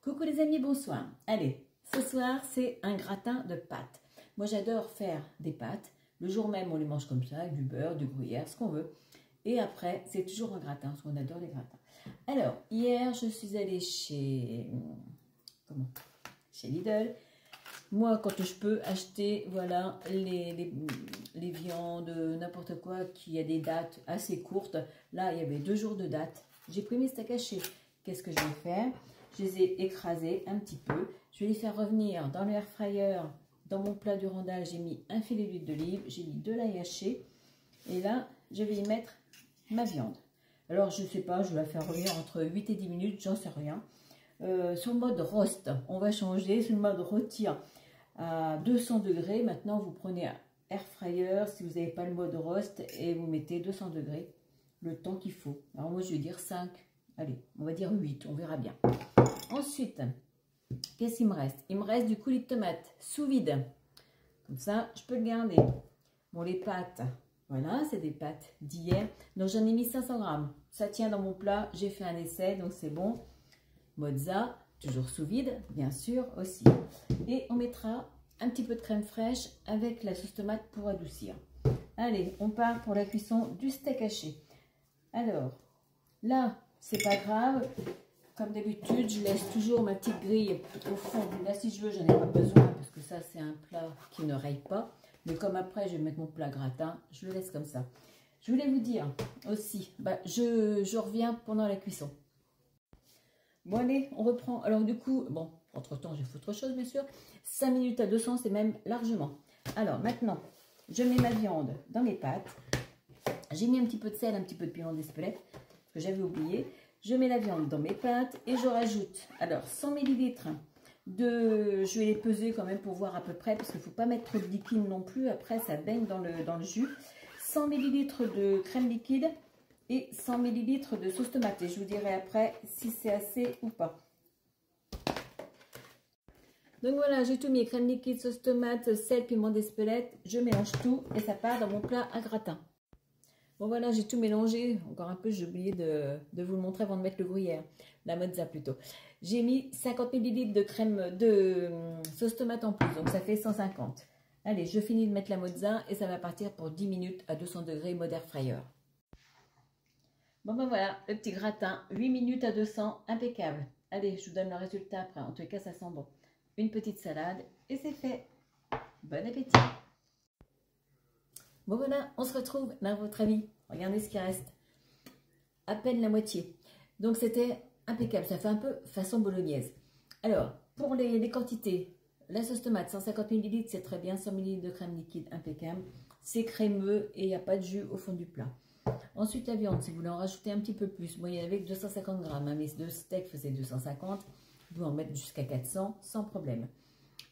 Coucou les amis, bonsoir. Allez, ce soir c'est un gratin de pâtes. Moi j'adore faire des pâtes. Le jour même on les mange comme ça, avec du beurre, du gruyère, ce qu'on veut. Et après c'est toujours un gratin, parce qu'on adore les gratins. Alors, hier je suis allée chez Lidl. Moi, quand je peux acheter, voilà, les viandes, n'importe quoi, qui a des dates assez courtes. Là, il y avait 2 jours de date. J'ai pris mes steaks hachés. Qu'est-ce que je vais faire? Je les ai écrasés un petit peu. Je vais les faire revenir dans le air fryer. Dans mon plat du randal, j'ai mis un filet d'huile d'olive. J'ai mis de l'ail haché. Et là, je vais y mettre ma viande. Alors, je ne sais pas, je vais la faire revenir entre 8 et 10 minutes, j'en sais rien. Sur le mode roast, on va changer. Sur le mode rôtir à 200 degrés. Maintenant, vous prenez un air fryer si vous n'avez pas le mode roast et vous mettez 200 degrés le temps qu'il faut. Alors, moi, je vais dire 5. Allez, on va dire 8, on verra bien. Ensuite, qu'est-ce qu'il me reste? Il me reste du coulis de tomate sous vide. Comme ça, je peux le garder. Bon, les pâtes, voilà, c'est des pâtes d'hier. Donc, j'en ai mis 500 grammes. Ça tient dans mon plat. J'ai fait un essai, donc c'est bon. Mozza, toujours sous vide, bien sûr, aussi. Et on mettra un petit peu de crème fraîche avec la sauce tomate pour adoucir. Allez, on part pour la cuisson du steak haché. Alors, là, c'est pas grave. Comme d'habitude, je laisse toujours ma petite grille au fond. Là, si je veux, j'en ai pas besoin parce que ça, c'est un plat qui ne raye pas. Mais comme après, je vais mettre mon plat gratin, je le laisse comme ça. Je voulais vous dire aussi, je reviens pendant la cuisson. Bon, allez, on reprend. Alors, du coup, bon, entre-temps, j'ai fait autre chose, bien sûr. 5 minutes à 200, c'est même largement. Alors, maintenant, je mets ma viande dans mes pâtes. J'ai mis un petit peu de sel, un petit peu de piment d'Espelette, que j'avais oublié. Je mets la viande dans mes pâtes et je rajoute, alors, 100 ml de... Je vais les peser quand même pour voir à peu près, parce qu'il ne faut pas mettre trop de liquide non plus. Après, ça baigne dans le jus. 100 ml de crème liquide et 100 ml de sauce tomate. Et je vous dirai après si c'est assez ou pas. Donc voilà, j'ai tout mis, crème liquide, sauce tomate, sel, piment d'Espelette. Je mélange tout et ça part dans mon plat à gratin. Bon voilà, j'ai tout mélangé. Encore un peu, j'ai oublié de vous le montrer avant de mettre le gruyère. La mozza plutôt. J'ai mis 50 ml de crème de sauce tomate en plus, donc ça fait 150. Allez, je finis de mettre la mozza et ça va partir pour 10 minutes à 200 degrés mode air fryer. Bon ben voilà, le petit gratin, 8 minutes à 200, impeccable. Allez, je vous donne le résultat après. En tout cas, ça sent bon. Une petite salade et c'est fait. Bon appétit. Bon voilà, on se retrouve dans votre avis. Regardez ce qui reste. À peine la moitié. Donc c'était impeccable. Ça fait un peu façon bolognaise. Alors, pour les quantités, la sauce tomate, 150 ml, c'est très bien. 100 ml de crème liquide, impeccable. C'est crémeux et il n'y a pas de jus au fond du plat. Ensuite, la viande, si vous voulez en rajouter un petit peu plus. Moi, il y en avait que 250 grammes. Hein, mes 2 steaks faisaient 250. Vous pouvez en mettre jusqu'à 400 sans problème.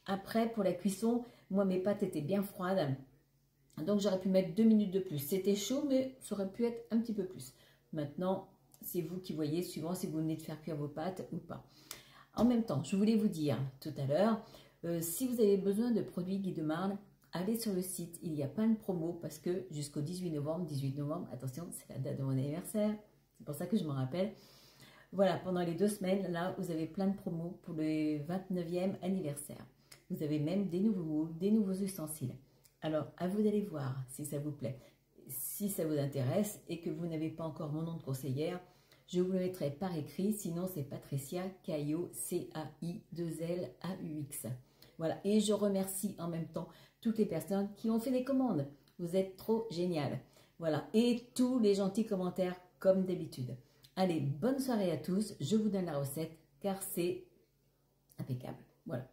Après, pour la cuisson, moi, mes pâtes étaient bien froides. Donc, j'aurais pu mettre 2 minutes de plus. C'était chaud, mais ça aurait pu être un petit peu plus. Maintenant, c'est vous qui voyez, suivant si vous venez de faire cuire vos pâtes ou pas. En même temps, je voulais vous dire tout à l'heure, si vous avez besoin de produits Guy de Marle, allez sur le site. Il y a plein de promos parce que jusqu'au 18 novembre, attention, c'est la date de mon anniversaire. C'est pour ça que je me rappelle. Voilà, pendant les 2 semaines, là, vous avez plein de promos pour le 29e anniversaire. Vous avez même des nouveaux moules, des nouveaux ustensiles. Alors, à vous d'aller voir si ça vous plaît. Si ça vous intéresse et que vous n'avez pas encore mon nom de conseillère, je vous le mettrai par écrit. Sinon, c'est Patricia Caillot, C-A-I-2-L-A-U-X. Voilà, et je remercie en même temps toutes les personnes qui ont fait des commandes. Vous êtes trop géniales. Voilà, et tous les gentils commentaires comme d'habitude. Allez, bonne soirée à tous. Je vous donne la recette car c'est impeccable. Voilà.